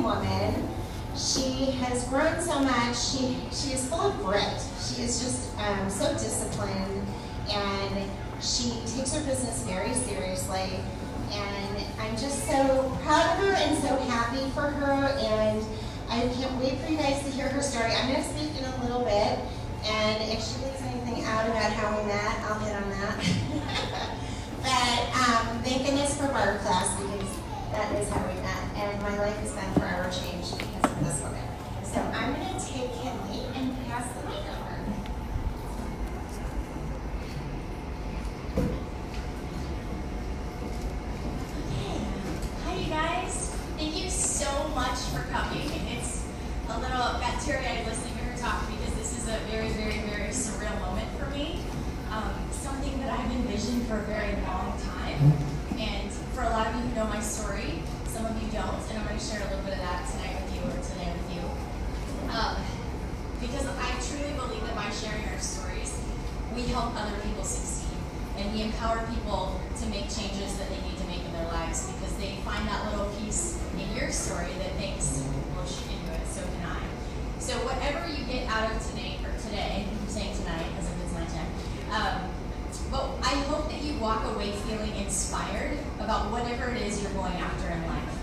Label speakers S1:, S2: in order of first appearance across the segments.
S1: woman. She has grown so much. She is full of grit. She is just so disciplined, and she takes her business very seriously. And I'm just so proud of her and so happy for her, and I can't wait for you guys to hear her story. I'm going to speak in a little bit, and if she gets anything out about how we met, I'll hit on that. But thank goodness for Barter class, because that is how we met, and my life has been forever changed because of this woman. So I'm going to take Kinley and pass the mic over.
S2: Hi, you guys. Thank you so much for coming. It's a little bacteria listening to her talk, because this is a very, very, very surreal moment for me. Something that I've envisioned for a very long time. And for a lot of you who know my story, some of you don't, and I'm going to share a little bit of that tonight with you, or today with you. Because I truly believe that by sharing our stories, we help other people succeed. And we empower people to make changes that they need to make in their lives, because they find that little piece in your story that thinks, well, she can do it, so can I. So whatever you get out of today, I'm saying tonight as if it's nighttime, but I hope that you walk away feeling inspired about whatever it is you're going after in life.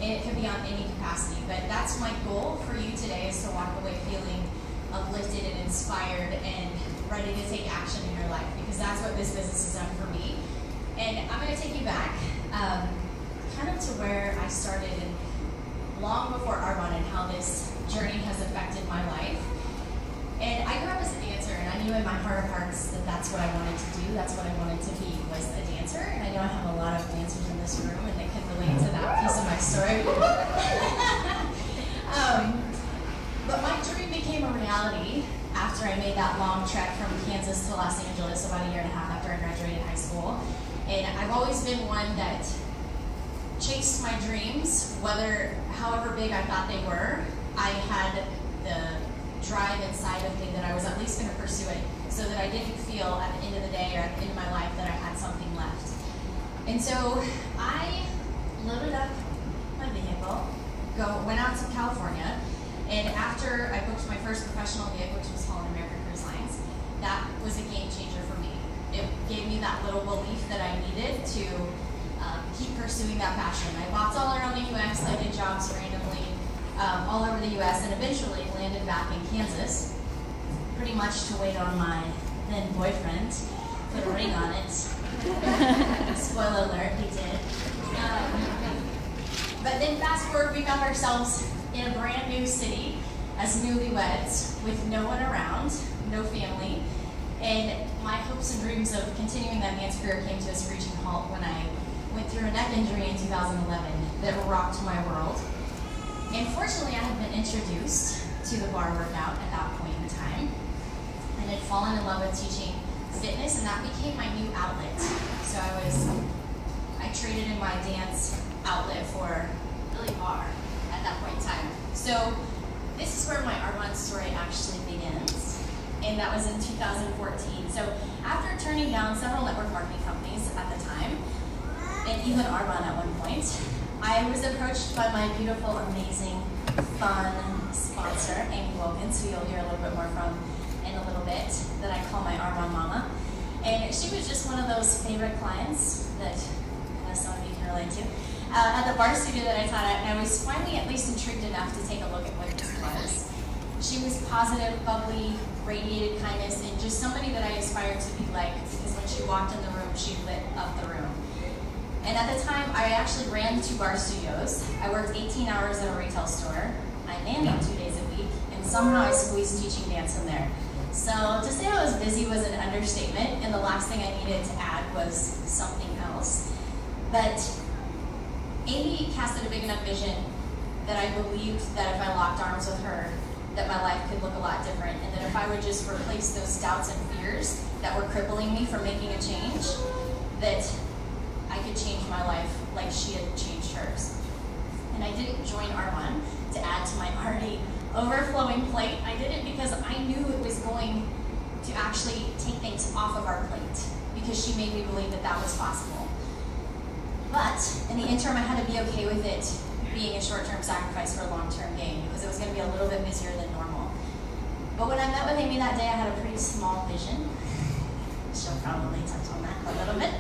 S2: And it can be on any capacity, but that's my goal for you today, is to walk away feeling uplifted and inspired and ready to take action in your life, because that's what this business has done for me. And I'm going to take you back kind of to where I started, and long before Arbonne, and how this journey has affected my life. And I grew up as a dancer, and I knew in my heart of hearts that that's what I wanted to do. That's what I wanted to be, was a dancer. And I know I have a lot of dancers in this room, and they can relate to that piece of my story. But my dream became a reality after I made that long trek from Kansas to Los Angeles about a year and a half after I graduated high school. And I've always been one that chased my dreams, however big I thought they were. I had the drive inside of me that I was at least going to pursue it, so that I didn't feel at the end of the day or at the end of my life that I had something left. And so I loaded up my vehicle, went out to California, and after I booked my first professional gig, which was Holland American Cruise Lines, that was a game changer for me. It gave me that little belief that I needed to keep pursuing that passion. I bopped all around the U.S., I did jobs randomly all over the U.S., and eventually landed back in Kansas, pretty much to wait on my then boyfriend, put a ring on it. Spoiler alert, he did. But then fast forward, we found ourselves in a brand new city as newlyweds with no one around, no family, and my hopes and dreams of continuing that dance career came to a screeching halt when I went through a neck injury in 2011 that rocked my world. And fortunately, I had been introduced to the bar workout at that point in time, and had fallen in love with teaching fitness, and that became my new outlet. So I traded in my dance outlet for really bar at that point in time. So this is where my Arbonne story actually begins, and that was in 2014. So after turning down several network marketing companies at the time, and even Arbonne at one point, I was approached by my beautiful, amazing, fun sponsor, Amy Wilkins, who you'll hear a little bit more from in a little bit, that I call my Arbonne Mama. And she was just one of those favorite clients that some of you can relate to, at the bar studio that I taught at, and I was finally at least intrigued enough to take a look at what this was. She was positive, bubbly, radiated kindness, and just somebody that I aspired to be like, because when she walked in the room, she lit up the room. And at the time, I actually ran 2 bar studios. I worked 18 hours at a retail store. I nannied 2 days a week, and somehow I squeezed teaching dance in there. So to say I was busy was an understatement, and the last thing I needed to add was something else. But Amy casted a big enough vision that I believed that if I locked arms with her, that my life could look a lot different, and that if I would just replace those doubts and fears that were crippling me from making a change, that I could change my life like she had changed hers. And I didn't join Arbonne to add to my already overflowing plate. I did it because I knew it was going to actually take things off of our plate, because she made me believe that that was possible. But in the interim, I had to be okay with it being a short-term sacrifice for long-term gain because it was going to be a little bit busier than normal. But when I met with Amy that day, I had a pretty small vision. She'll probably touch on that a little bit.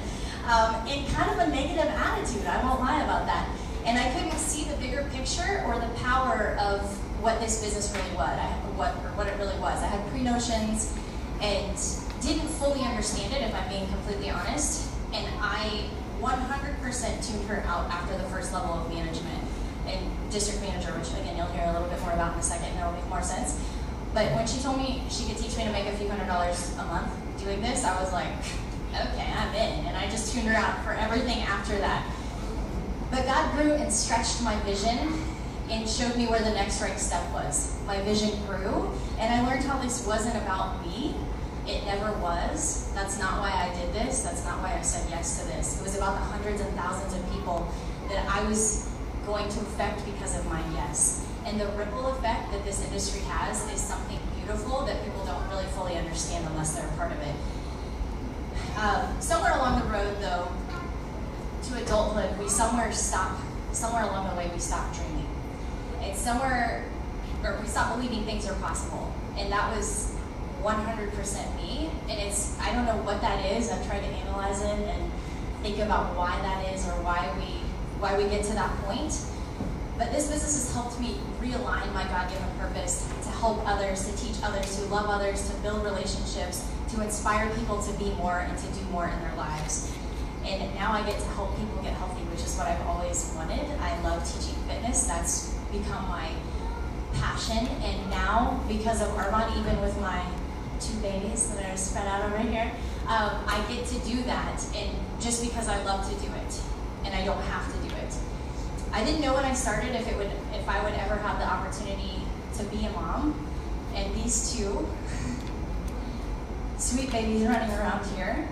S2: And kind of a negative attitude, I won't lie about that. And I couldn't see the bigger picture or the power of what this business really was, what it really was. I had pre-notions and didn't fully understand it, if I'm being completely honest. And I 100% tuned her out after the first level of management and district manager, which again, you'll hear a little bit more about in a second and it'll make more sense. But when she told me she could teach me to make a few $100s a month doing this, I was like, okay, I'm in. And I just tuned her out for everything after that. But God grew and stretched my vision and showed me where the next right step was. My vision grew, and I learned how this wasn't about me. It never was. That's not why I did this. That's not why I said yes to this. It was about the hundreds and thousands of people that I was going to affect because of my yes. And the ripple effect that this industry has is something beautiful that people don't really fully understand unless they're a part of it. Somewhere along the road, though, to adulthood, we somewhere along the way, we stopped dreaming. And we stopped believing things are possible. And that was 100% me. And I don't know what that is. I've tried to analyze it and think about why that is or why we get to that point. But this business has helped me realign my God-given purpose to help others, to teach others, to love others, to build relationships, to inspire people to be more and to do more in their lives. And now I get to help people get healthy, which is what I've always wanted. I love teaching fitness. That's become my passion. And now, because of Armand, even with my 2 babies that are spread out over here, I get to do that. And just because I love to do it, and I don't have to do it. I didn't know when I started if I would ever have the opportunity to be a mom. And these 2 sweet babies running around here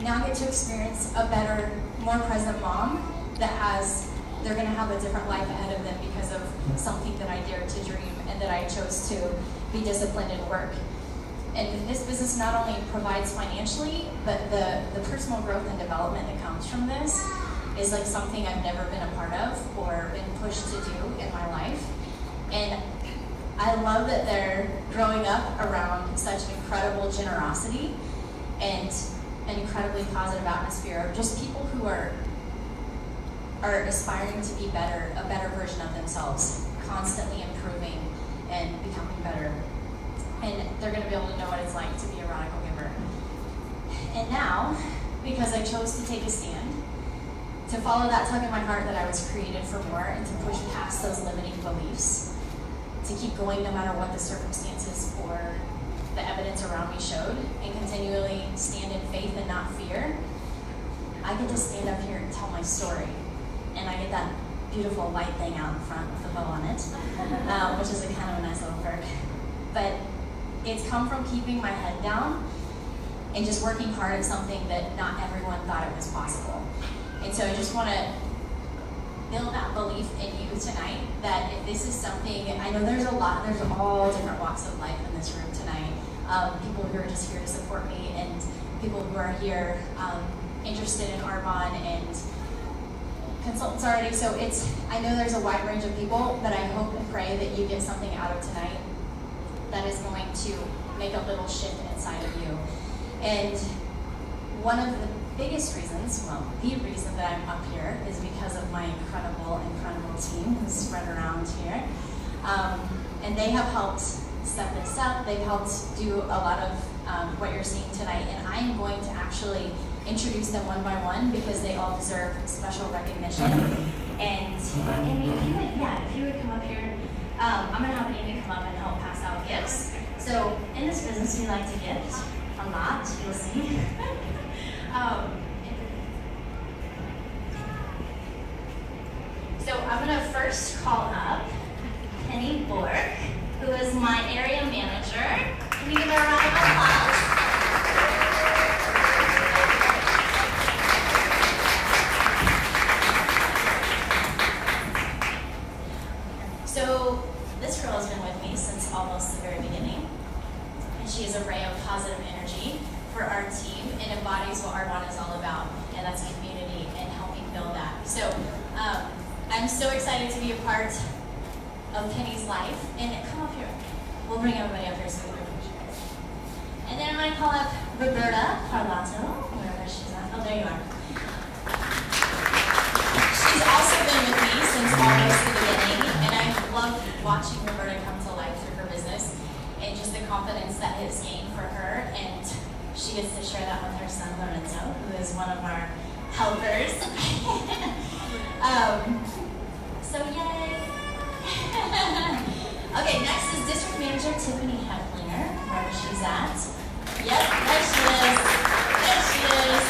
S2: now get to experience a better, more present mom they're going to have a different life ahead of them because of something that I dared to dream and that I chose to be disciplined and work. And this business not only provides financially, but the personal growth and development that comes from this is like something I've never been a part of or been pushed to do in my life. And I love that they're growing up around such incredible generosity and an incredibly positive atmosphere of just people who are aspiring to be better, a better version of themselves, constantly improving and becoming better. And they're going to be able to know what it's like to be a radical giver. And now, because I chose to take a stand, to follow that tug in my heart that I was created for more and to push past those limiting beliefs, to keep going no matter what the circumstances or the evidence around me showed, and continually stand in faith and not fear, I get to stand up here and tell my story. And I get that beautiful white thing out in front with the bow on it, which is a kind of a nice little perk. But it's come from keeping my head down and just working hard at something that not everyone thought it was possible. And so I just want to build that belief in you tonight that if this is something, I know there's all different walks of life in this room tonight. People who are just here to support me and people who are here interested in Armand and consultants already. So I know there's a wide range of people, but I hope and pray that you get something out of tonight that is going to make a little shift inside of you. And one of the biggest reasons, well, the reason that I'm up here is because of my incredible team who's spread around here. And they have helped set this up. They've helped do a lot of what you're seeing tonight. And I am going to actually introduce them one by one because they all deserve special recognition. And Amy, if you would come up here, I'm going to have Amy come up and help pass out gifts. So in this business, we like to gift a lot, you'll see. So I'm going to first call up Penny Bork, who is my area manager. Can we give her a round of applause? So this girl has been with me since almost the very beginning, and she is a ray of positive energy for our team and embodies what Armand is all about, and that's community and helping build that. So I'm so excited to be a part of Kenny's life. And come up here. We'll bring everybody up here so we can pictures. And then I'm going to call up Roberta Parlato, wherever she's at. Oh, there you are. She's also been with me since almost the beginning, and I've loved watching Roberta come to life through her business and just the confidence that has gained for her. And she gets to share that with her son Lorenzo, who is one of our helpers. So yay! Okay, next is District Manager Tiffany Heplinger, wherever she's at. Yep, there she is. There she is.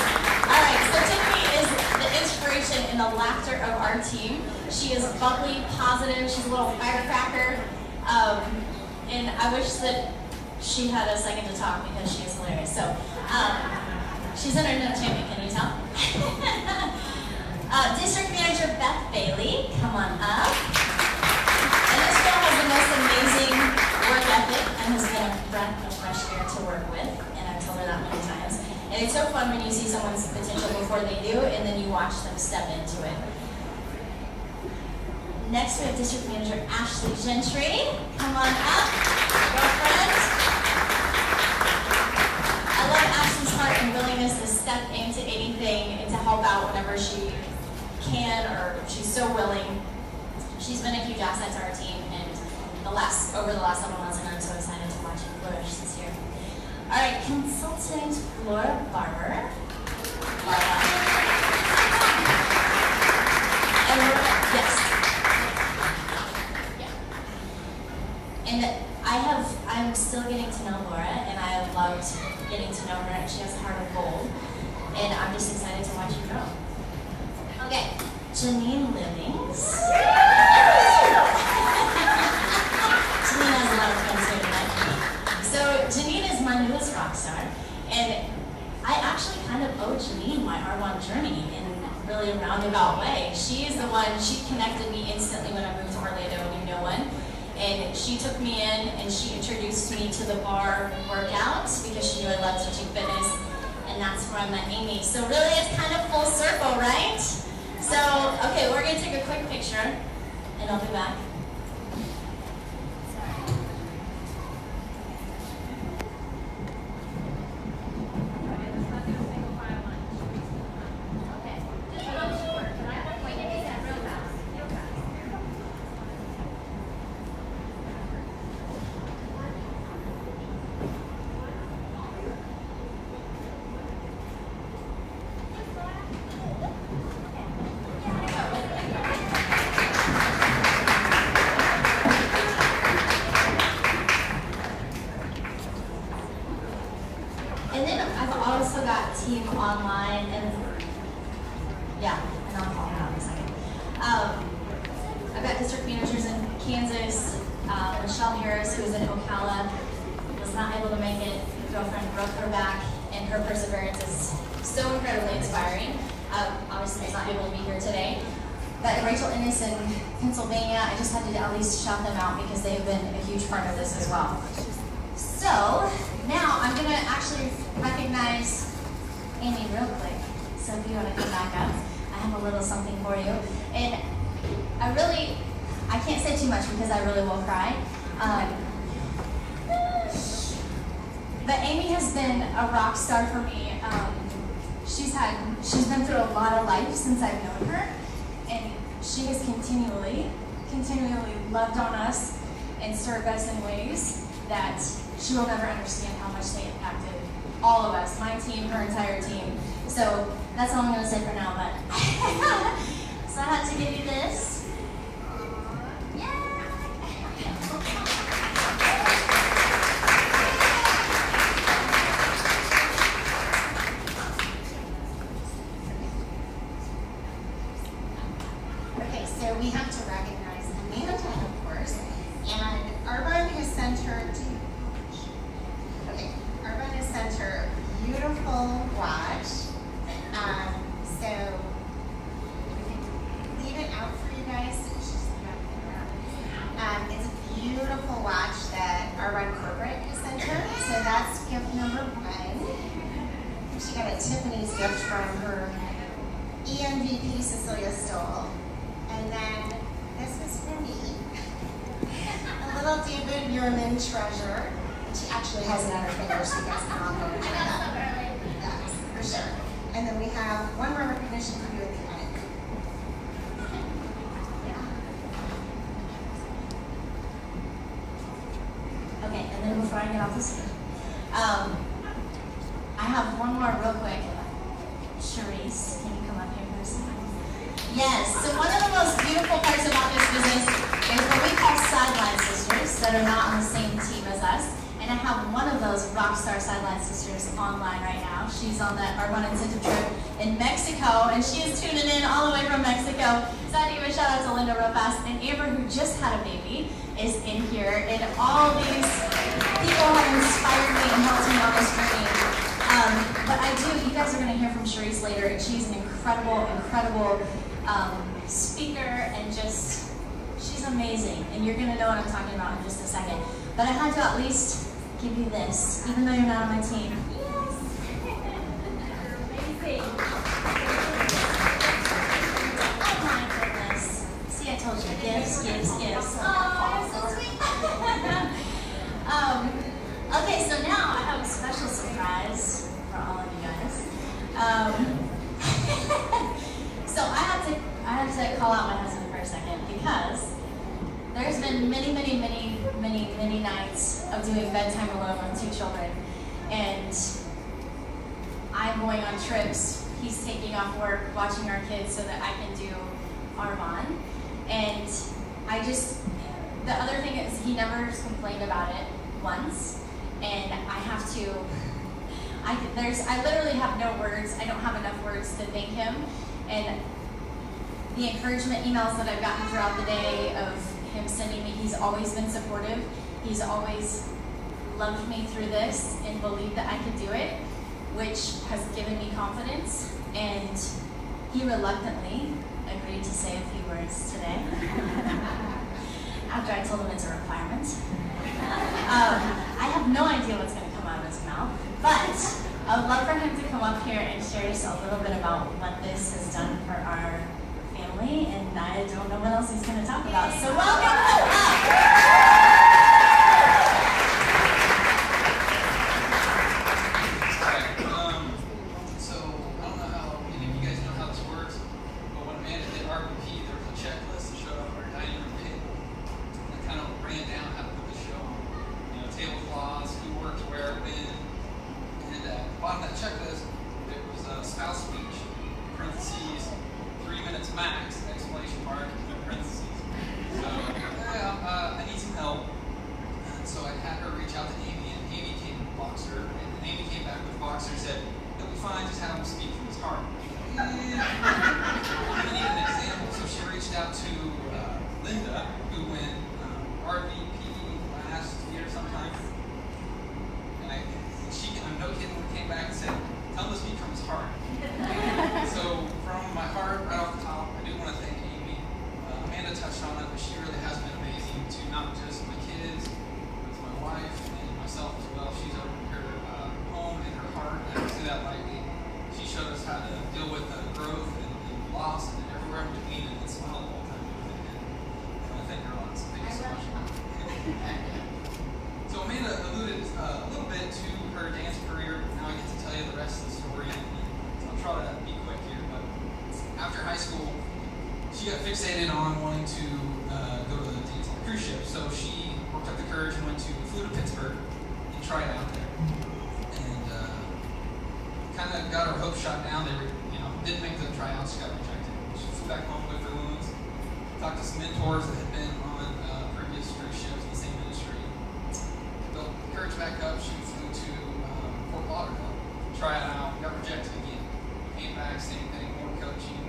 S2: All right, so Tiffany is the inspiration and the laughter of our team. She is bubbly, positive. She's a little firecracker. And I wish that she had a second to talk because she is hilarious. So, she's an internet champion, can you tell? District Manager Beth Bailey, come on up. And this girl has the most amazing work ethic and has been a breath of fresh air to work with, and I've told her that many times. And it's so fun when you see someone's potential before they do, and then you watch them step into it. Next, we have District Manager Ashley Gentry. Come on up, girlfriend. I love Ashley's heart and willingness to step into anything and to help out whenever she can, or she's so willing. She's been a huge asset to our team, and over the last several months, and I'm so excited to watch her flourish this year. All right, Consultant Laura Barber. And yes. Yeah. And I'm still getting to know Laura, and I have loved getting to know her, and she has a heart of gold, and I'm just excited to watch her grow. Okay, Janine Livings. Janine has a lot of friends here tonight. So Janine is my newest rock star, and I actually kind of owe Janine my R1 journey in really a roundabout way. She is the one, she connected me instantly when I moved to Orlando, knew no one. And she took me in and she introduced me to the bar workouts because she knew I loved teaching fitness, and that's where I met Amy. So really it's kind of full circle, right? So, okay, we're gonna take a quick picture and I'll be back. Team online, and yeah, and I'll call them out in a second. I've got district managers in Kansas. Michelle Harris, who's in Ocala, was not able to make it. Her girlfriend broke her back, and her perseverance is so incredibly inspiring. Obviously, she's not able to be here today. But Rachel Ennis in Pennsylvania, I just had to at least shout them out because they've been a huge part of this as well. So now I'm going to actually recognize Amy real quick. So if you want to come back up, I have a little something for you. And I can't say too much because I really will cry. But Amy has been a rock star for me. She's been through a lot of life since I've known her, and she has continually loved on us and served us in ways that she will never understand how much they impacted all of us, my team, her entire team. So that's all I'm going to say for now. But so I had to give you this.
S1: Okay, so we have to recognize Amanda, of course, and Arbonne has sent her a beautiful watch. So we can leave it out for you guys. It's a beautiful watch that Arbonne Corporate has sent her. So that's gift number 1. She got a Tiffany's gift from her ENVP Cecilia Stoll. And then this is for me. A little David Yurman treasure. She actually has it on her finger, so you guys can all go and try that. Yes, for sure. And then we have one more recognition for you at the end.
S2: Okay, and then before I get off the stage, I have one more real quick. Charisse, can you come up here for a second? Yes, so one of the most beautiful parts about this business is what we call sideline sisters that are not on the same team as us. And I have one of those rock star sideline sisters online right now. She's on our one incentive trip in Mexico, and she is tuning in all the way from Mexico. So I give a shout out to Linda real fast. And Amber, who just had a baby, is in here. And all these people have inspired me and helped me on this journey. But you guys are going to hear from Charisse later, and she's an incredible speaker, and she's amazing. And you're going to know what I'm talking about in just a second. But I had to at least give you this, even though you're not on my team. Yes! Amazing. Oh my goodness. See, I told you, gifts. Oh, you're so sweet. Okay, so now I have a special surprise for all of you guys. So I had to call out my husband for a second, because there's been many nights of doing bedtime alone with 2 children, and I'm going on trips. He's taking off work, watching our kids so that I can do Arvon. And the other thing is, he never complained about it once, and I literally have no words. I don't have enough words to thank him. And the encouragement emails that I've gotten throughout the day of him sending me, he's always been supportive. He's always loved me through this and believed that I could do it, which has given me confidence. And he reluctantly agreed to say a few words today after I told him it's a requirement. I have no idea what's going to come out of his mouth, but I would love for him to come up here and share just a little bit about what this has done for our family, and I don't know what else he's going to talk about. So welcome him up!
S3: So I don't know how many of you guys know how this works, but when Amanda did RPP, there was a checklist that showed up on our dining room table that kind of ran down how to put the show on. Tablecloths, who worked where, when, and at the bottom of that checklist, there was a spouse speech, parentheses, 3 minutes max, exclamation mark, in parentheses. So, I need some help. And so I had her reach out to Amy, and Amy came with Boxer, and Amy came back with Boxer and said, "It'll be fine, just have him speak from his heart." I need an example. So she reached out to Linda, who went RVP last year sometime. And I'm no kidding, when came back and said, "Tell him to speak from his heart." So from my heart, right off the top, I do want to thank Amy. Amanda touched on it, but she really has been amazing to not just my kids, but to my wife and myself as well. She's opened her home and her heart, and I don't say that lightly. She showed us how to deal with growth and loss and everywhere in between, and smile all the time. And I thank her a lot, so thank you so much. So Amanda alluded a little bit to her dance career, but now I get to tell you the rest of the story. So I'll try to be quick here, but after high school, she got fixated on wanting to go to the dance on a cruise ship. So she worked up the courage and flew to Pittsburgh and tried out there. And kind of got her hopes shot down. They didn't make the tryouts, she got rejected. She flew back home with her wounds, talked to some mentors that had been on previous cruise ships in the same industry. Built courage back up, she flew to Fort Lauderdale, try it out, got rejected again. Came back, same thing, more coaching,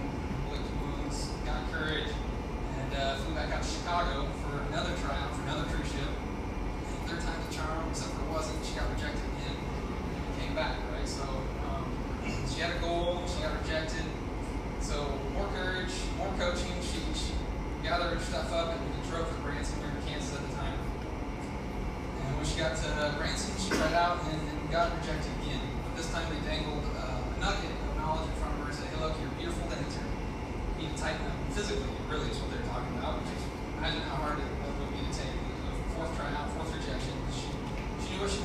S3: licked wounds, got courage, and flew back out to Chicago for another tryout for another cruise ship. And third time's a charm, except for it wasn't, she got rejected again. Came back, right? So she had a goal, she got rejected. So more courage, more coaching. She gathered her stuff up and drove to Branson. We were in Kansas at the time. And when she got to Branson, she tried out and got rejected again. But this time they dangled a nugget of knowledge in front of her and said, "Hey, look, you're a beautiful dancer. You need to tighten up physically, really, is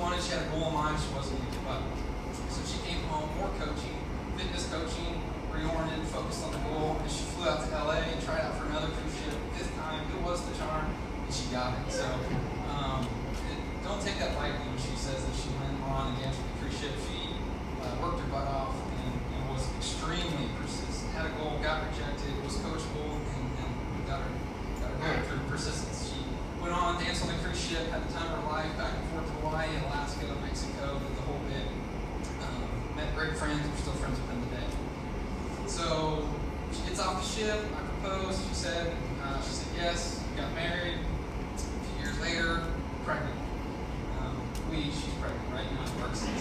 S3: wanted. She had a goal in mind. She wasn't going to give up. So she came home, more coaching, fitness coaching, reoriented, focused on the goal, and she flew out to LA and tried out for another cruise ship. This time, it was the charm, and she got it. So don't take that lightly when she says that she went on and danced with the cruise ship. She worked her butt off and was extremely persistent. Had a goal, got rejected, was coachable, and got her go through persistence. She went on, danced on the cruise ship, had the time of her life, back and forth to Hawaii, Alaska, to Mexico, did the whole bit. Met great friends, we're still friends with them today. So she gets off the ship, I proposed, she said yes, got married. A few years later, pregnant. She's pregnant, right? Now it works. And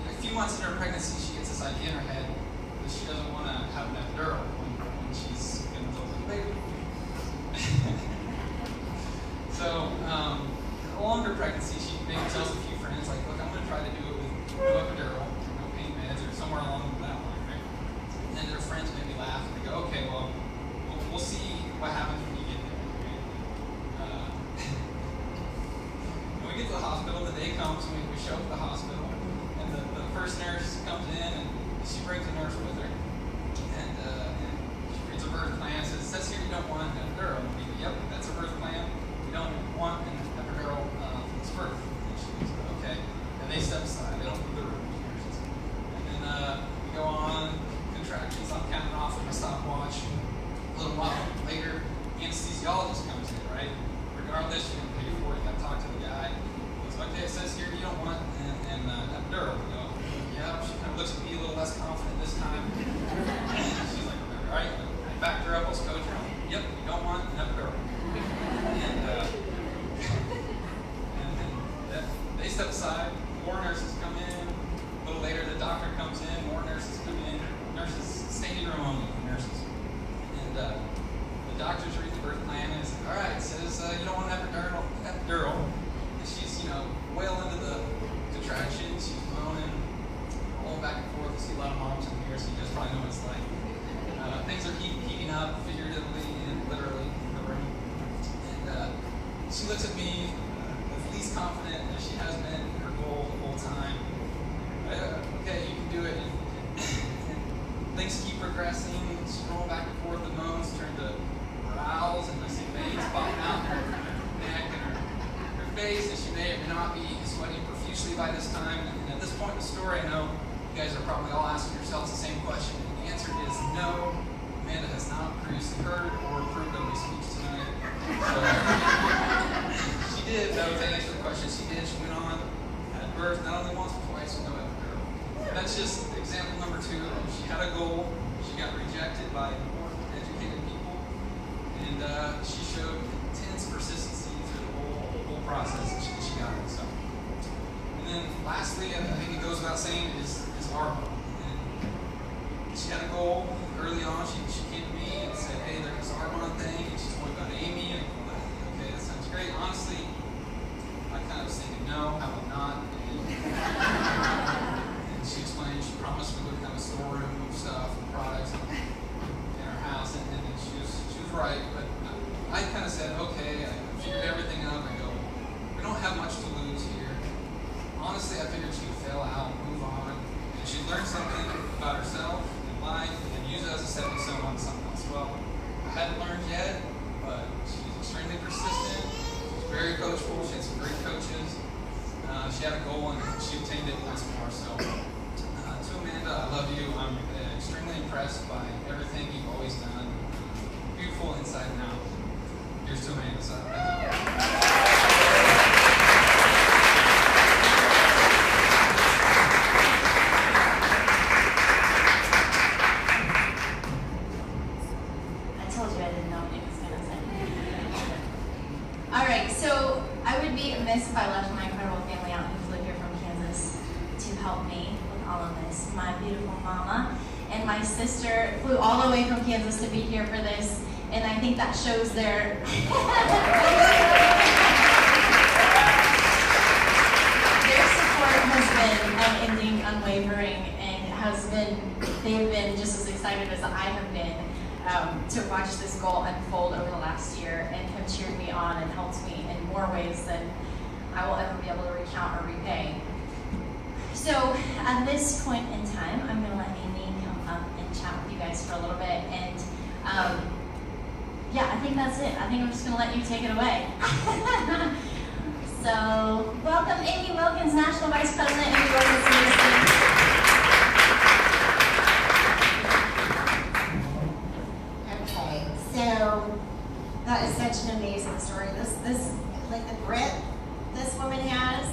S3: a few months into her pregnancy, she gets this idea in her head that she doesn't want to have an epidural when she's going to deliver the baby. So, along her pregnancy, she maybe tells a few friends, like, look, I'm going to try to do it with no epidural, no pain meds, or somewhere along that line, right? And their friends maybe laugh and they go, okay, well, we'll see what happens when you get there. When we get to the hospital, the day comes, we show up at the hospital, and the first nurse comes in, and she brings a nurse with her, and she reads a birth plan, says, it says here you don't want an epidural. And we go, yep, that's a birth plan. You don't want an epidural for this birth. And she goes, okay. And they step aside. They don't leave the room, nurses. And then we go on, contractions, I'm counting off with my stopwatch. A little while later, the anesthesiologist comes in, right? Regardless, you're going to pay for it. You got to talk to the guy. He goes, okay, it says here you don't want an epidural. We go, yeah. She kind of looks at me a little less confident this time. She's like, all right. I backed her up. I was coaching her. Yep, you don't want an epidural. And they step aside. More nurses come in. A little later, the doctor comes in. More nurses come in. Nurses, standing room only for nurses. And the doctors read the birth plan and it's like, all right, it says you don't want an epidural. And she's, well into the contraction. She's moaning, rolling back and forth. You see a lot of moms in here, so you just probably know what it's like. Things are heating up, figuratively and literally, in the room. And she looks at me as least confident as she has been in her goal the whole time. Okay, you can do it. And things keep progressing. She's rolling back and forth. The moans turn to growls, and I see veins popping out in her neck and her face, and she may or may not be sweating profusely by this time. And at this point in the story, I know you guys are probably all asking yourselves the same question. And the answer is no. Amanda has not produced, heard, or approved of my speech tonight. So, she did, though, to answer the question, she did. She went on, had birth, not only once, but twice with no epidural. That's just example number 2. She had a goal. She got rejected by important, educated people. And she showed intense persistency through the whole process, and she got it. So. And then lastly, I think it goes without saying, is our goal. She had a goal early on. She came to me and said, hey, there's this Arbonne thing, and she told me about Amy, and I'm like, okay, that sounds great. Honestly, I kind of was thinking, no, how about not? And she explained, she promised we would have a storeroom of stuff and products in our house, and she was right, but I kind of said, okay, I figured everything out, and I go, we don't have much to lose here. Honestly, I figured she would fail out, move on, and she'd learn something about herself and life, and use it as a stepping stone on something else. Well, I hadn't learned yet, but she's extremely persistent. She's very coachable. She had some great coaches. She had a goal, and she obtained it once more. So, to Amanda, I love you. I'm extremely impressed by everything you've always done. Beautiful inside and out. Here's to Amanda. So, thank you.
S2: If I left my incredible family out who flew here from Kansas to help me with all of this. My beautiful mama and my sister flew all the way from Kansas to be here for this, and I think that shows their their support has been unending, unwavering, and they've been just as excited as I have been to watch this goal unfold over the last year, and have cheered me on and helped me and more ways than I will ever be able to recount or repay. So at this point in time, I'm going to let Amy come up and chat with you guys for a little bit. And yeah, I think that's it. I think I'm just going to let you take it away. So welcome Amy Wilkins, National Vice President, Amy Wilkins CSC.
S1: Okay, so that is such an amazing story. This like the grit this woman has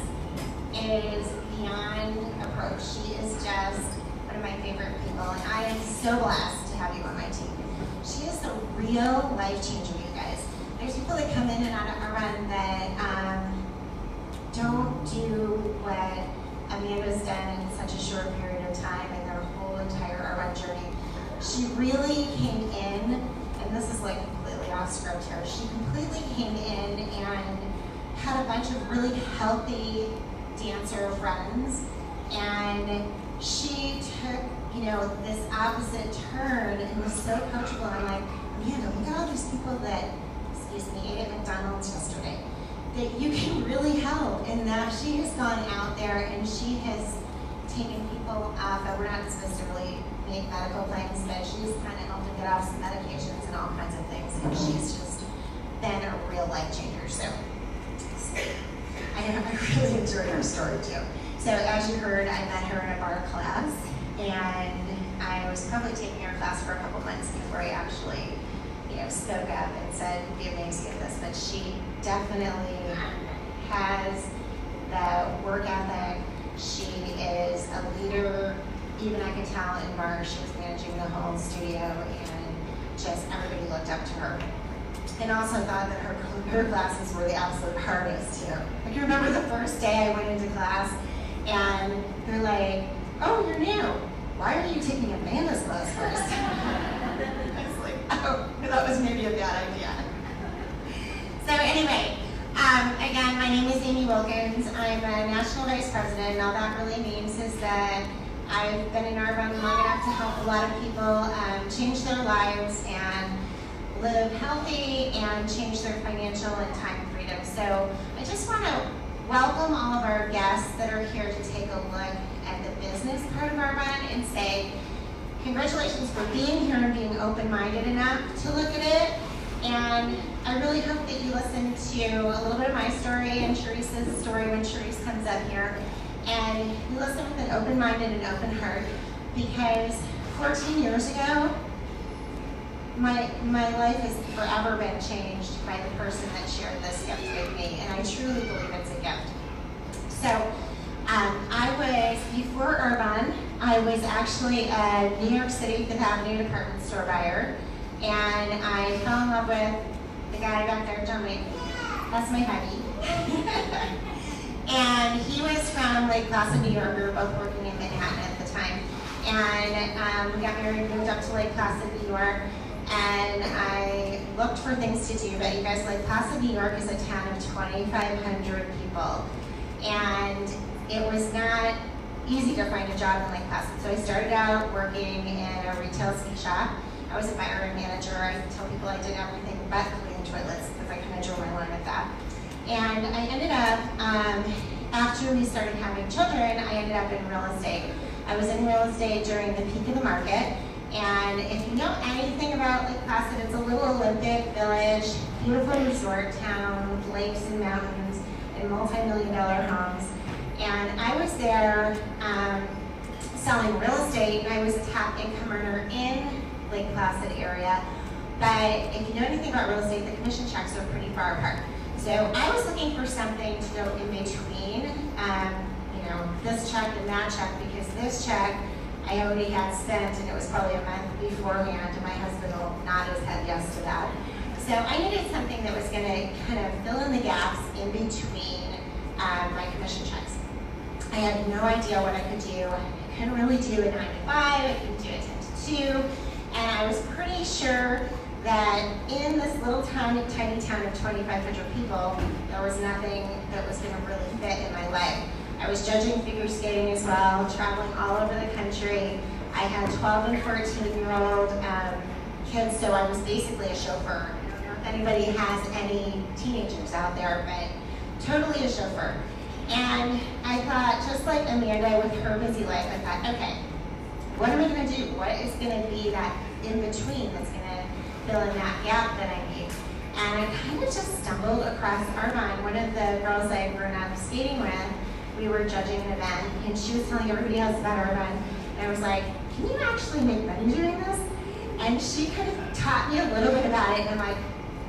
S1: is beyond approach. She is just one of my favorite people, and I am so blessed to have you on my team. She is the real life changer, you guys. There's people that come in and out of our run that don't do what Amanda's done in such a short period of time in their whole entire run journey. She really came in, and this is like completely off script here, she completely came in and had a bunch of really healthy dancer friends, and she took, this opposite turn and was so coachable. And I'm like, Amanda, look at all these people that, ate at McDonald's yesterday, that you can really help. And that she has gone out there and she has taken people off of, we're not supposed to really make medical claims, but she's kind of helped them get off some medications and all kinds of things. And she's just been a real life changer. So I really enjoyed her story too. So as you heard, I met her in a bar class, and I was probably taking her class for a couple months before I actually, spoke up and said, it'd be amazing at this. But she definitely has the work ethic. She is a leader. Even I could tell in bars, she was managing the whole studio, and just everybody looked up to her. And also thought that her classes were the absolute hardest too. I can remember the first day I went into class, and they're like, "Oh, you're new. Why are you taking Amanda's class first?" I was like, "Oh, that was maybe a bad idea." So anyway, again, my name is Amy Wilkins. I'm a National Vice President, and all that really means is that I've been in our run long enough to help a lot of people change their lives and live healthy and change their financial and time freedom. So I just want to welcome all of our guests that are here to take a look at the business part of our run and say, congratulations for being here and being open-minded enough to look at it. And I really hope that you listen to a little bit of my story and Sharice's story when Sharice comes up here. And you listen with an open-minded and open heart, because 14 years ago, my life has forever been changed by the person that shared this gift with me, and I truly believe it's a gift. So I was, before Urban, I was actually a New York City Fifth Avenue department store buyer, and I fell in love with the guy back there, Johnny. That's my hubby. And he was from Lake Placid, New York. We were both working in Manhattan at the time. And we got married, moved up to Lake Placid, New York. And I looked for things to do, but you guys, Lake Placid, New York is a town of 2,500 people. And it was not easy to find a job in Lake Placid. So I started out working in a retail ski shop. I was a buyer and manager. I tell people I did everything but clean toilets because I kind of drew my line at that. And I ended up, after we started having children, I ended up in real estate. I was in real estate during the peak of the market. And if you know anything about Lake Placid, it's a little Olympic village, beautiful resort town, lakes and mountains, and multi-million-dollar homes. And I was there selling real estate, and I was a top income earner in Lake Placid area. But if you know anything about real estate, the commission checks are pretty far apart. So I was looking for something to go in between, this check and that check, because this check I already had spent, and it was probably a month beforehand, and my husband will nod his head yes to that. So I needed something that was going to kind of fill in the gaps in between my commission checks. I had no idea what I could do. I couldn't really do a 9 to 5, I couldn't do a 10 to 2, and I was pretty sure that in this little tiny town of 2,500 people, there was nothing that was going to really fit in my life. I was judging figure skating as well, traveling all over the country. I had 12 and 14-year-old kids, so I was basically a chauffeur. I don't know if anybody has any teenagers out there, but totally a chauffeur. And I thought, just like Amanda with her busy life, I thought, okay, what am I going to do? What is going to be that in between that's going to fill in that gap that I need? And I kind of just stumbled across Armand, one of the girls I'd grown up skating with. We were judging an event, and she was telling everybody else about Armand. And I was like, can you actually make money doing this? And she kind of taught me a little bit about it, and I'm like,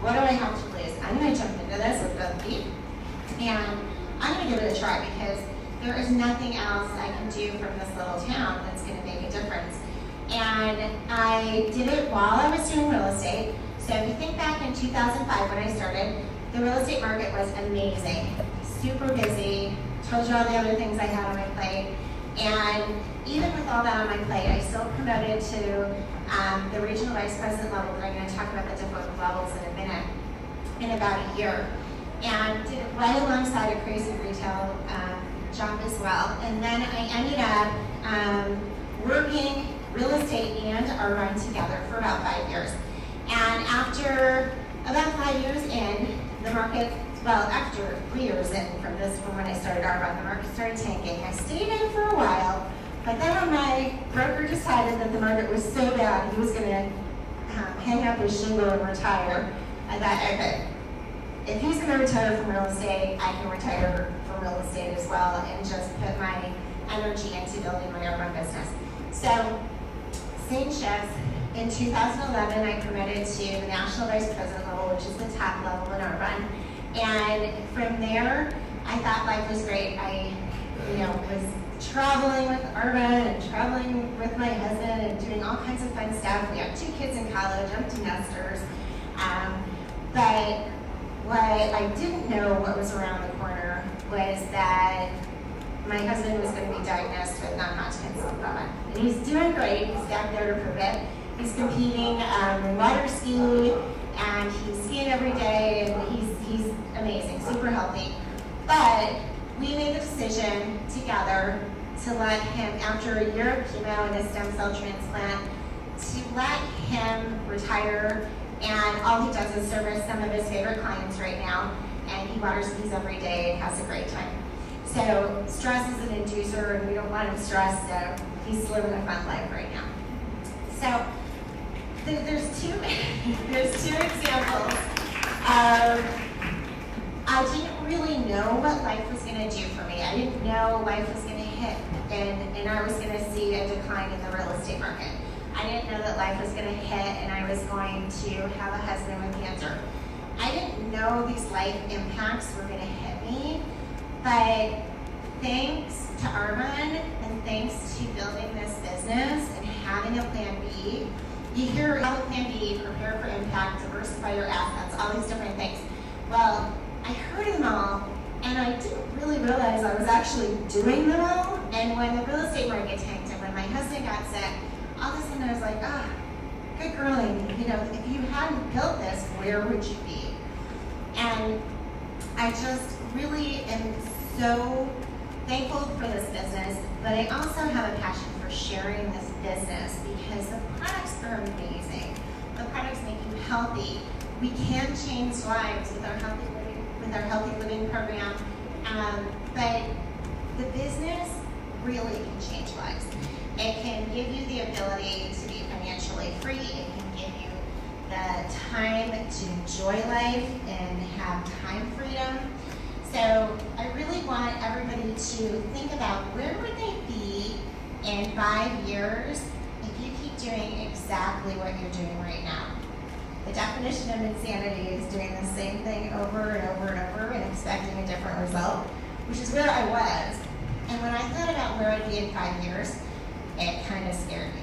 S1: what do I have to lose? I'm going to jump into this with both feet, and I'm going to give it a try, because there is nothing else I can do from this little town that's going to make a difference. And I did it while I was doing real estate. So if you think back in 2005 when I started, the real estate market was amazing, super busy, told you all the other things I had on my plate. And even with all that on my plate, I still promoted to the regional vice president level, but I'm going to talk about the different levels in a minute, in about a year. And did it right alongside a crazy retail job as well. And then I ended up working real estate and Armand together for about 5 years. And after about 5 years in, the market, well, after 3 years in from when I started Armand, the market started tanking. I stayed in for a while, but then my broker decided that the market was so bad, he was going to hang up his shingle and retire. I thought, okay, if he's going to retire from real estate, I can retire from real estate as well and just put my energy into building my Armand business. So, same shifts. In 2011, I promoted to the national vice president level, which is the top level in Armand. And from there, I thought life was great. I, was traveling with Armand and traveling with my husband and doing all kinds of fun stuff. We have 2 kids in college, empty nesters. But what I didn't know what was around the corner was that my husband was going to be diagnosed with non-Hodgkin's lymphoma. And he's doing great. He's back there to prove it. He's competing in water ski, and he's skiing every day, and he's amazing, super healthy. But we made the decision together to let him, after a year of chemo and a stem cell transplant, to let him retire. And all he does is service some of his favorite clients right now, and he water skis every day and has a great time. So stress is an inducer, and we don't want him stressed, so he's living a fun life right now. So there's two examples of I didn't really know what life was going to do for me. I didn't know life was going to hit, and I was going to see a decline in the real estate market. I didn't know that life was going to hit, and I was going to have a husband with cancer. I didn't know these life impacts were going to hit me, but thanks to Armand and thanks to building this business and having a plan B, you hear have a plan B, prepare for impact, diversify your assets, all these different things. Well, I heard them all, and I didn't really realize I was actually doing them all. And when the real estate market tanked and when my husband got sick, all of a sudden I was like, good girling, if you hadn't built this, where would you be? And I just really am so thankful for this business, but I also have a passion for sharing this business because the products are amazing. The products make you healthy. We can change lives with our healthy living program, but the business really can change lives. It can give you the ability to be financially free. It can give you the time to enjoy life and have time freedom. So I really want everybody to think about where would they be in 5 years if you keep doing exactly what you're doing right now. The definition of insanity is doing the same thing over and over and over and expecting a different result, which is where I was. And when I thought about where I'd be in 5 years, it kind of scared me.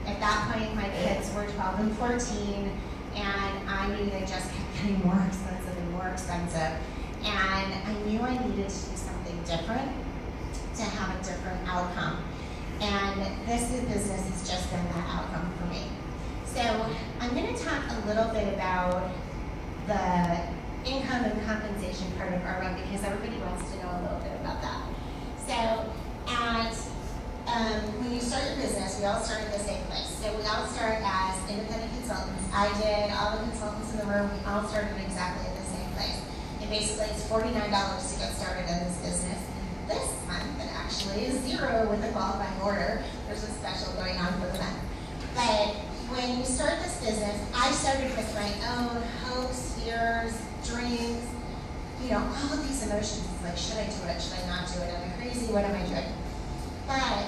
S1: At that point, my kids were 12 and 14, and I knew they just kept getting more expensive and more expensive. And I knew I needed to do something different to have a different outcome. And this business has just been that outcome for me. So I'm going to talk a little bit about the income and compensation part of Armand because everybody wants to know a little bit about that. So when you start your business, we all start at the same place. So we all start as independent consultants. I did, all the consultants in the room we're all started exactly in the same place. And basically it's $49 to get started in this business. And this month it actually is $0 with a qualifying order. There's a special going on for the month. But when you start this business, I started with my own hopes, fears, dreams, all of these emotions. It's like, should I do it? Should I not do it? Am I crazy? What am I doing? But,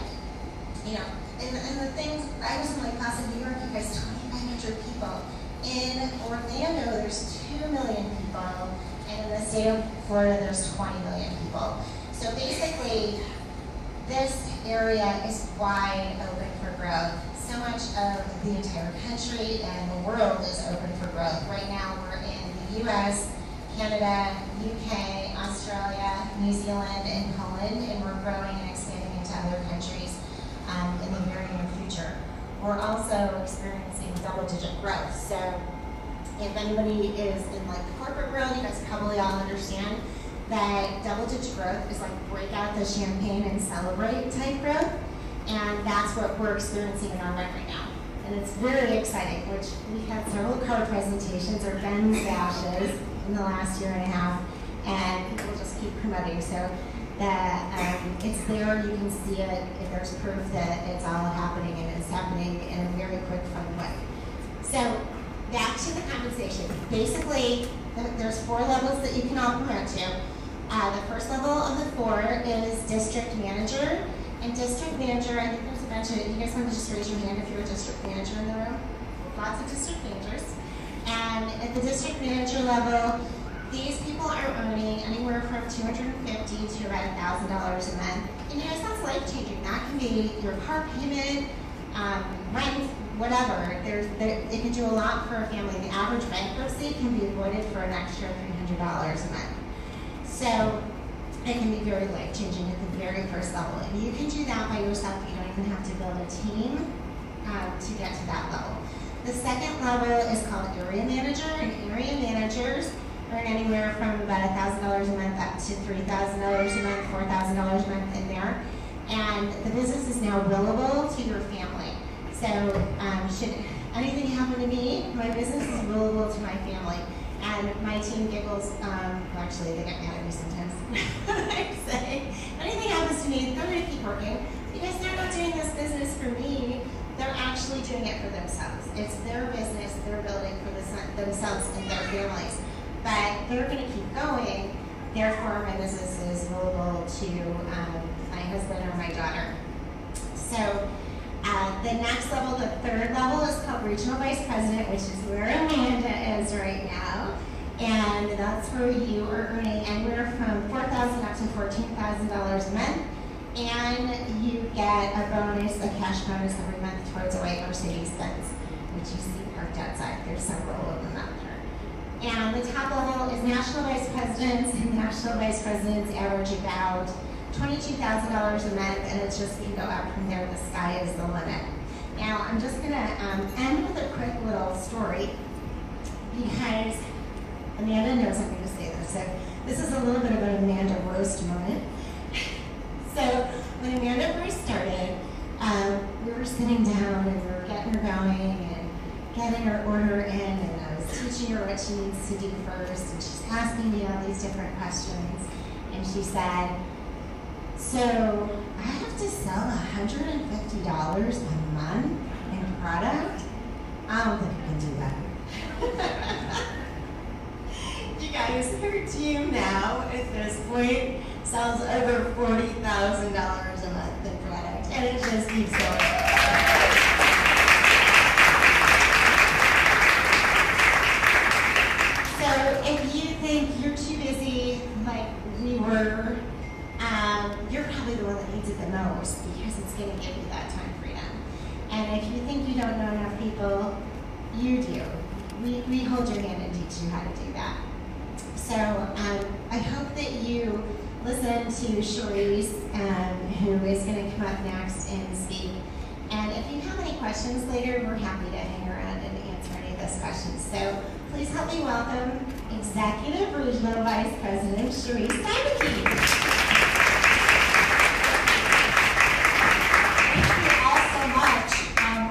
S1: and the things, I was in my class in New York, you guys, 2,500 people. In Orlando, there's 2 million people, and in the state of Florida, there's 20 million people. So basically, this area is wide open for growth. So much of the entire country and the world is open for growth. Right now, we're in the U.S., Canada, UK, Australia, New Zealand, and Poland, and we're growing and expanding into other countries in the very near future. We're also experiencing double-digit growth. So if anybody is in like the corporate world, you guys probably all understand that double-digit growth is like break out the champagne and celebrate type growth, and that's what we're experiencing in our life right now. And it's very exciting, which we had several car presentations or Benz dashes in the last year and a half, and people just keep promoting. So that it's there, you can see it, if there's proof that it's all happening, and it's happening in a very quick, fun way. So back to the compensation. Basically, there's 4 levels that you can all promote to. The first level of the 4 is district manager. And district manager, I think there's a bunch of, you guys want to just raise your hand if you're a district manager in the room? Lots of district managers. And at the district manager level, these people are earning anywhere from $250 to about $1,000 a month. And you guys, that's life-changing. That can be your car payment, rent, whatever. It can do a lot for a family. The average bankruptcy can be avoided for an extra $300 a month. So it can be very life-changing at the very first level. And you can do that by yourself. You don't even have to build a team to get to that level. The second level is called area manager, and area managers earn anywhere from about $1,000 a month up to $3,000 a month, $4,000 a month in there. And the business is now willable to your family. So should anything happen to me, my business is willable to my family. And my team giggles, actually they get mad at me sometimes. I say, anything happens to me, they're gonna keep working. Because they're not doing this business for me, they're actually doing it for themselves. It's their business, they're building for themselves and their families. But they're gonna keep going, therefore my business is willable to my husband or my daughter. So the next level, the third level, is called regional vice president, which is where Amanda is right now. And that's where you are earning anywhere from $4,000 up to $14,000 a month. And you get a bonus, a cash bonus every month towards a white Mercedes Benz, which you see parked outside. There's several of them out there. And the top level is national vice presidents, and national vice presidents average about $22,000 a month, and it's just, you go up from there. The sky is the limit. Now, I'm just going to end with a quick little story, because Amanda knows I'm going to say this. So this is a little bit of an Amanda roast moment. So when Amanda first started, we were sitting down and we were getting her going and getting her order in, and I was teaching her what she needs to do first, and she's asking me all these different questions. And she said, so I have to sell $150 a month in product? I don't think I can do that. You guys, her team now at this point sells over $40,000 a month in product, and it just keeps going. So if you think you're too busy, like we were, you're probably the one that needs it the most, because it's going to give you that time freedom. And if you think you don't know enough people, you do. We hold your hand and teach you how to do that. So I hope that you listen to Cherise, who is going to come up next and speak. And if you have any questions later, we're happy to hang around and answer any of those questions. So please help me welcome Executive Regional Vice President Cherise Steinke.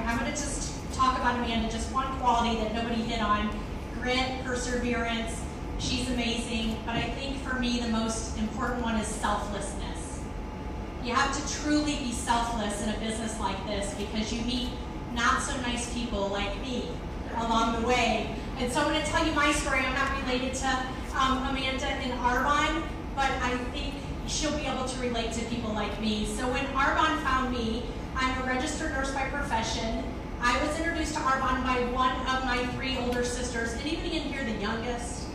S4: I'm going to just talk about Amanda, just one quality that nobody hit on, grit, perseverance. She's amazing, but I think for me the most important one is selflessness. You have to truly be selfless in a business like this because you meet not so nice people like me along the way. And so I'm going to tell you my story. I'm not related to Amanda and Arbonne, but I think she'll be able to relate to people like me. So when Arbonne found me, I'm a registered nurse by profession. I was introduced to Arbonne by one of my 3 older sisters. Anybody in here the youngest?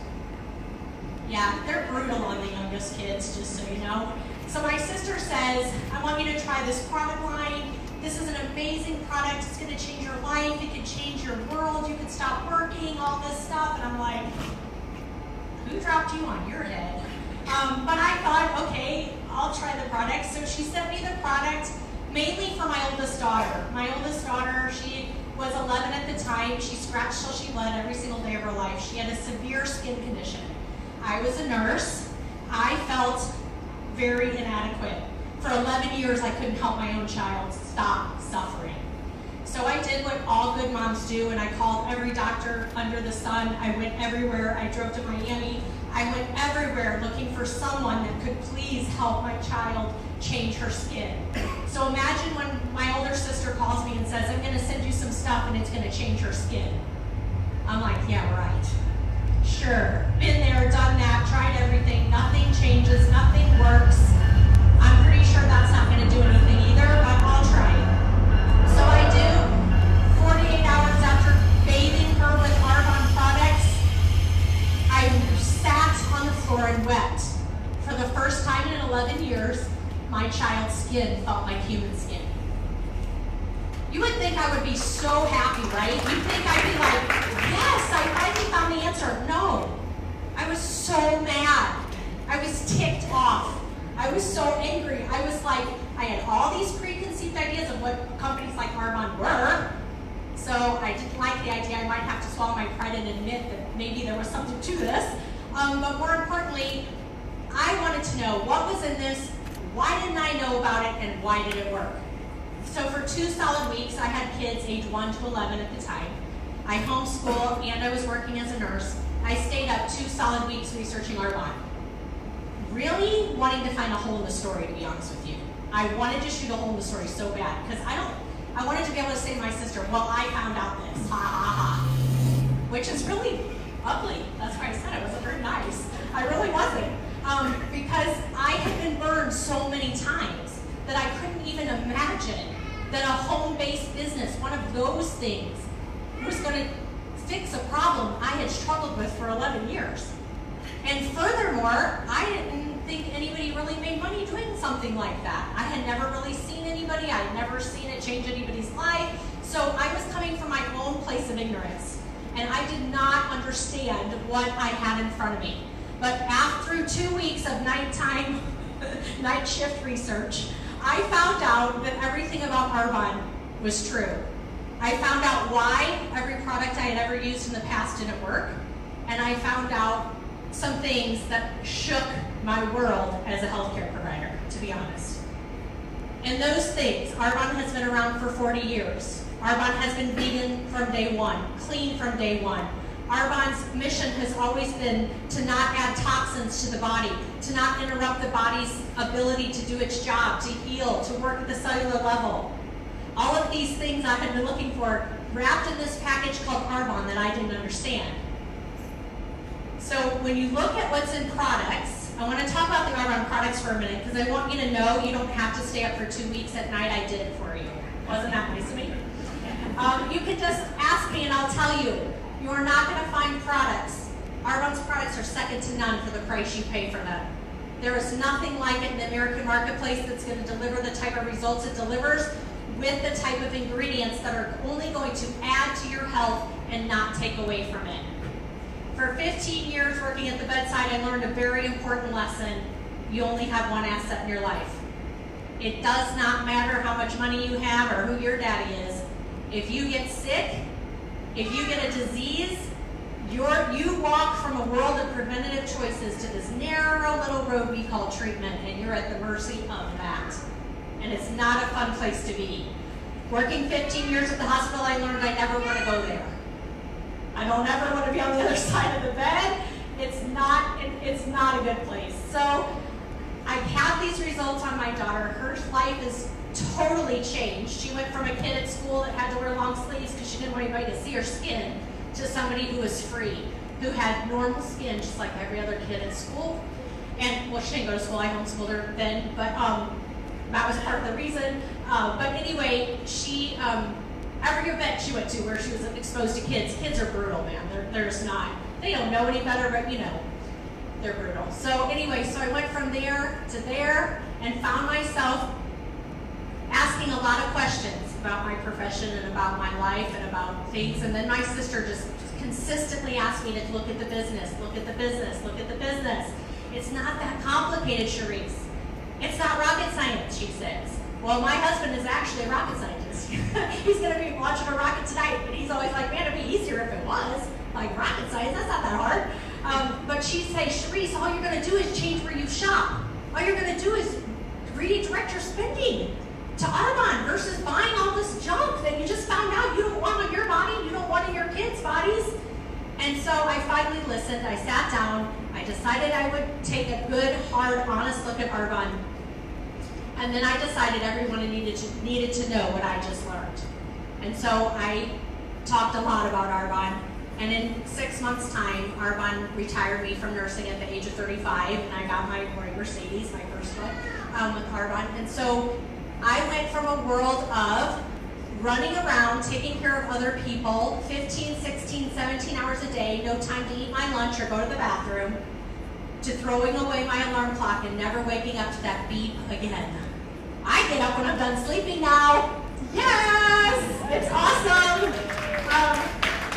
S4: Yeah, they're brutal on the youngest kids, just so you know. So my sister says, I want you to try this product line. This is an amazing product. It's going to change your life. It can change your world. You can stop working, all this stuff. And I'm like, who dropped you on your head? But I thought, okay, I'll try the product. So she sent me the product mainly for my oldest daughter. My oldest daughter, she was 11 at the time. She scratched till she bled every single day of her life. She had a severe skin condition. I was a nurse. I felt very inadequate. For 11 years, I couldn't help my own child stop suffering. So I did what all good moms do, and I called every doctor under the sun. I went everywhere. I drove to Miami. I went everywhere looking for someone that could please help my child change her skin. So imagine when my older sister calls me and says, I'm going to send you some stuff and it's going to change her skin. I'm like, yeah, right. Sure. Been there, done that, tried everything. Nothing changes, nothing works. I'm pretty sure that's not going to do anything either, but I'll try it. So I do. 48 hours after bathing her with Arbonne products, I sat on the floor and wept. For the first time in 11 years, my child's skin felt like human skin. You would think I would be so happy, right? You'd think I'd be like, yes, I finally found the answer. No. I was so mad. I was ticked off. I was so angry. I was like, I had all these preconceived ideas of what companies like Arbonne were. So I didn't like the idea. I might have to swallow my pride and admit that maybe there was something to this. But more importantly, I wanted to know what was in this, why didn't I know about it, and why did it work? So for 2 solid weeks, I had kids age 1 to 11 at the time. I homeschooled and I was working as a nurse. I stayed up 2 solid weeks researching Arbonne. Really wanting to find a hole in the story, to be honest with you. I wanted to shoot a hole in the story so bad because I wanted to be able to say to my sister, well, I found out this, ha ha ha. Which is really ugly. That's why I said it wasn't very nice. I really wasn't. Because I had been burned so many times that I couldn't even imagine that a home-based business, one of those things, was going to fix a problem I had struggled with for 11 years. And furthermore, I didn't think anybody really made money doing something like that. I had never really seen anybody. I had never seen it change anybody's life. So I was coming from my own place of ignorance. And I did not understand what I had in front of me. But after 2 weeks of nighttime, night shift research, I found out that everything about Arbonne was true. I found out why every product I had ever used in the past didn't work. And I found out some things that shook my world as a healthcare provider, to be honest. And those things, Arbonne has been around for 40 years. Arbonne has been vegan from day one, clean from day one. Arbonne's mission has always been to not add toxins to the body, to not interrupt the body's ability to do its job, to heal, to work at the cellular level. All of these things I had been looking for wrapped in this package called Arbonne that I didn't understand. So when you look at what's in products, I want to talk about the Arbonne products for a minute because I want you to know you don't have to stay up for 2 weeks at night. I did it for you. Wasn't that nice of me? You can just ask me and I'll tell you. You are not going to find products. Arbonne's products are second to none for the price you pay for them. There is nothing like it in the American marketplace that's going to deliver the type of results it delivers with the type of ingredients that are only going to add to your health and not take away from it. For 15 years working at the bedside, I learned a very important lesson. You only have one asset in your life. It does not matter how much money you have or who your daddy is. If you get sick, if you get a disease, you walk from a world of preventative choices to this narrow little road we call treatment, and you're at the mercy of that. And it's not a fun place to be. Working 15 years at the hospital, I learned I never want to go there. I don't ever want to be on the other side of the bed. not a good place. So I have these results on my daughter. Her life is totally changed. She went from a kid at school that had to wear long sleeves because she didn't want anybody to see her skin to somebody who was free, who had normal skin just like every other kid at school. And, well, she didn't go to school. I homeschooled her then, but that was part of the reason. But anyway, she, every event she went to where she was exposed to kids are brutal, man. They're just not. They don't know any better, but you know, they're brutal. So anyway, so I went from there to there and found myself asking a lot of questions about my profession and about my life and about things. And then my sister just consistently asked me to look at the business, look at the business, look at the business. It's not that complicated, Charisse. It's not rocket science, she says. Well, my husband is actually a rocket scientist. He's going to be watching a rocket tonight, and he's always like, man, it'd be easier if it was. Like, rocket science, that's not that hard. But she says, Charisse, all you're going to do is change where you shop. All you're going to do is redirect your spending to Arbonne versus buying all this junk that you just found out you don't want on your body, you don't want in your kids' bodies. And so I finally listened. I sat down. I decided I would take a good, hard, honest look at Arbonne. And then I decided everyone needed to know what I just learned. And so I talked a lot about Arbonne. And in 6 months' time, Arbonne retired me from nursing at the age of 35, and I got my Mercedes, my first one, with Arbonne. And so I went from a world of running around, taking care of other people, 15, 16, 17 hours a day, no time to eat my lunch or go to the bathroom, to throwing away my alarm clock and never waking up to that beep again. I get up when I'm done sleeping now. Yes! It's awesome!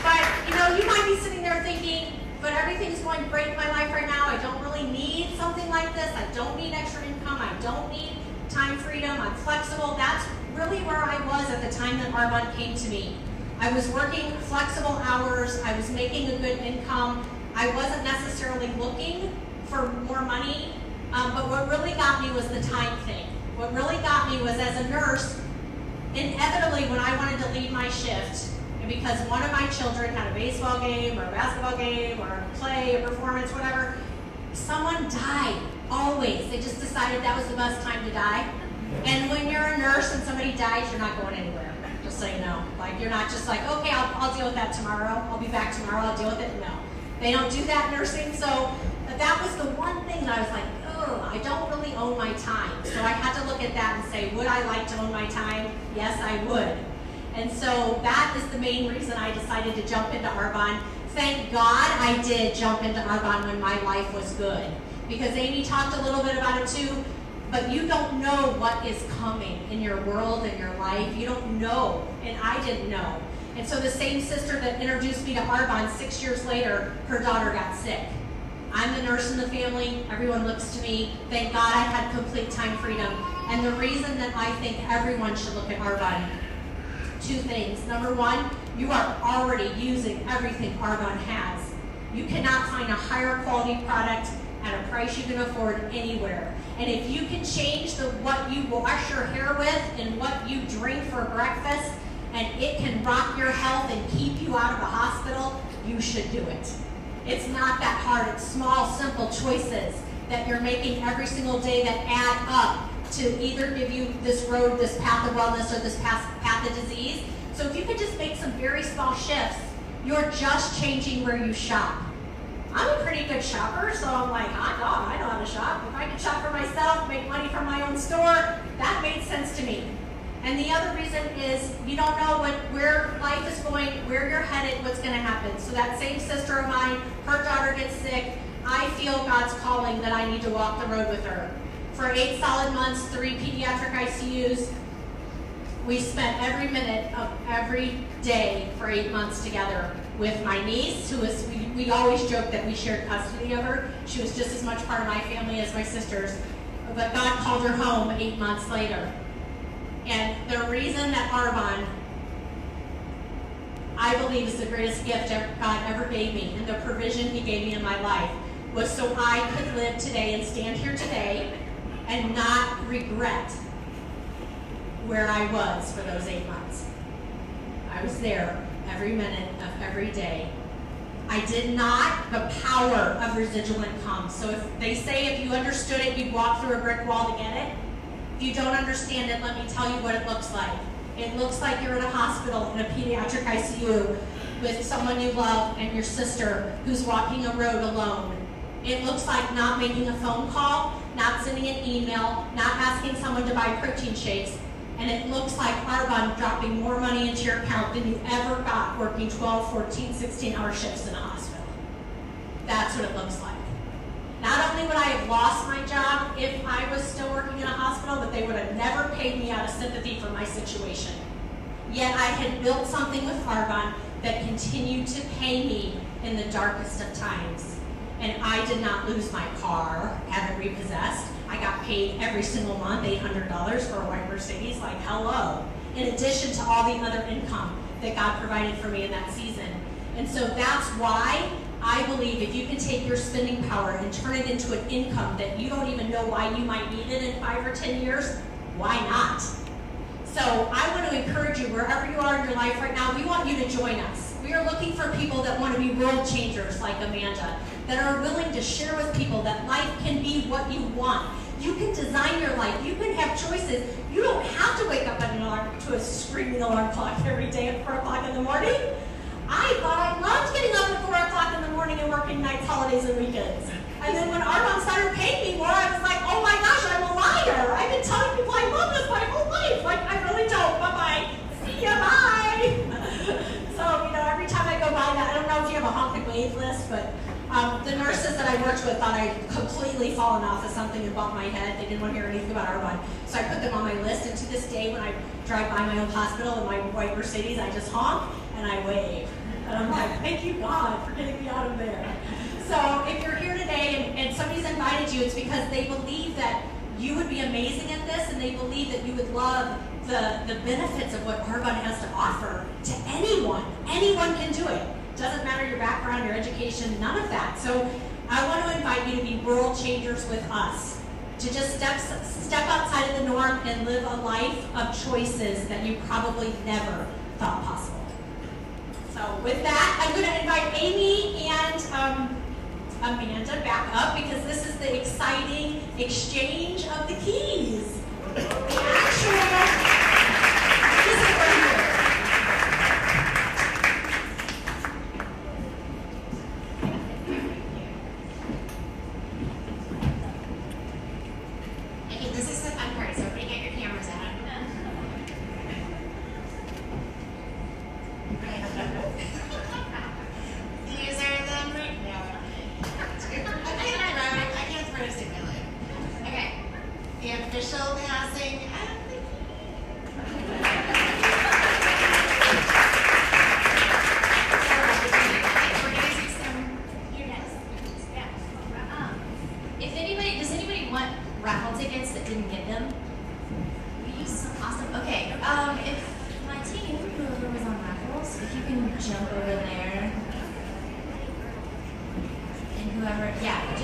S4: But, you know, you might be sitting there thinking, but everything's going great in my life right now. I don't really need something like this. I don't need extra income. I don't need time freedom. I'm flexible. That's really where I was at the time that Arbonne came to me. I was working flexible hours. I was making a good income. I wasn't necessarily looking for more money, but what really got me was the time thing. What really got me was, as a nurse, inevitably when I wanted to leave my shift, and because one of my children had a baseball game or a basketball game or a play, a performance, whatever, someone died, always. They just decided that was the best time to die. And when you're a nurse and somebody dies, you're not going anywhere, just so you know. Like, you're not just like, okay, I'll deal with that tomorrow. I'll be back tomorrow, I'll deal with it. No. They don't do that in nursing, so that was the one thing that I was like, oh, I don't really own my time. So I had to look at that and say, would I like to own my time? Yes, I would. And so that is the main reason I decided to jump into Arbonne. Thank God I did jump into Arbonne when my life was good. Because Amy talked a little bit about it too, but you don't know what is coming in your world, in your life. You don't know, and I didn't know. And so the same sister that introduced me to Arbonne 6 years later, her daughter got sick. I'm the nurse in the family. Everyone looks to me. Thank God I had complete time freedom. And the reason that I think everyone should look at Arbonne, two things. Number one, you are already using everything Arbonne has. You cannot find a higher quality product at a price you can afford anywhere. And if you can change what you wash your hair with and what you drink for breakfast, and it can rock your health and keep you out of the hospital, you should do it. It's not that hard. It's small, simple choices that you're making every single day that add up to either give you this road, this path of wellness, or this path of disease. So if you could just make some very small shifts, you're just changing where you shop. I'm a pretty good shopper, so I'm like, hot dog, I know how to shop. If I could shop for myself, make money from my own store, that made sense to me. And the other reason is you don't know where life is going, where you're headed, what's going to happen. So that same sister of mine, her daughter gets sick. I feel God's calling that I need to walk the road with her. For 8 solid months, 3 pediatric ICUs, we spent every minute of every day for 8 months together with my niece, who was, we always joked that we shared custody of her. She was just as much part of my family as my sisters. But God called her home 8 months later. And the reason that Arbonne, I believe, is the greatest gift God ever gave me, and the provision He gave me in my life, was so I could live today and stand here today and not regret where I was for those 8 months. I was there every minute of every day I did not. The power of residual income. So if they say if you understood it, you'd walk through a brick wall to get it. If you don't understand it, let me tell you what it looks like. It looks like you're in a hospital in a pediatric ICU with someone you love and your sister who's walking a road alone. It looks like not making a phone call, not sending an email, not asking someone to buy protein shakes, and it looks like Arbonne dropping more money into your account than you ever got working 12, 14, 16-hour shifts in a hospital. That's what it looks like. Not only would I have lost my job if I was still working in a hospital, but they would have never paid me out of sympathy for my situation. Yet I had built something with Arbonne that continued to pay me in the darkest of times. And I did not lose my car, have it repossessed. I got paid every single month $800 for a white Mercedes, like hello. In addition to all the other income that God provided for me in that season. And so that's why I believe if you can take your spending power and turn it into an income that you don't even know why you might need it in 5 or 10 years, why not? So I want to encourage you, wherever you are in your life right now, we want you to join us. We are looking for people that want to be world changers like Amanda, that are willing to share with people that life can be what you want. You can design your life. You can have choices. You don't have to wake up at an alarm to a screaming alarm clock every day at 4 o'clock in the morning. I thought I loved getting up at 4 o'clock in the morning and working nights, holidays, and weekends. And then when Arbonne started paying me more, I was like, oh my gosh, I'm a liar. I've been telling people I love this my whole life. Like, I really don't. Bye-bye. See ya, bye. So, every time I go by that, I don't know if you have a honk and wave list, but the nurses that I worked with thought I'd completely fallen off of something and bumped my head. They didn't want to hear anything about Arbonne. So I put them on my list, and to this day, when I drive by my own hospital in my white Mercedes, I just honk and I wave. And I'm like, thank you, God, for getting me out of there. So if you're here today and somebody's invited you, it's because they believe that you would be amazing at this, and they believe that you would love the benefits of what Arbonne has to offer to anyone. Anyone can do it. Doesn't matter your background, your education, none of that. So I want to invite you to be world changers with us, to just step outside of the norm and live a life of choices that you probably never thought possible. So with that, I'm going to invite Amy and Amanda back up, because this is the exciting exchange of the keys. The actual, this is right here.
S1: Okay, this is the fun part, so everybody get your cameras out. These are them right now. I can't throw this in my life. Okay, the official passing of the we're gonna take some. You're next.
S2: Yeah. Does anybody want raffle tickets that didn't get them? We use some awesome. Okay. If my team, whoever was on raffles, if you can jump over there, and whoever, yeah.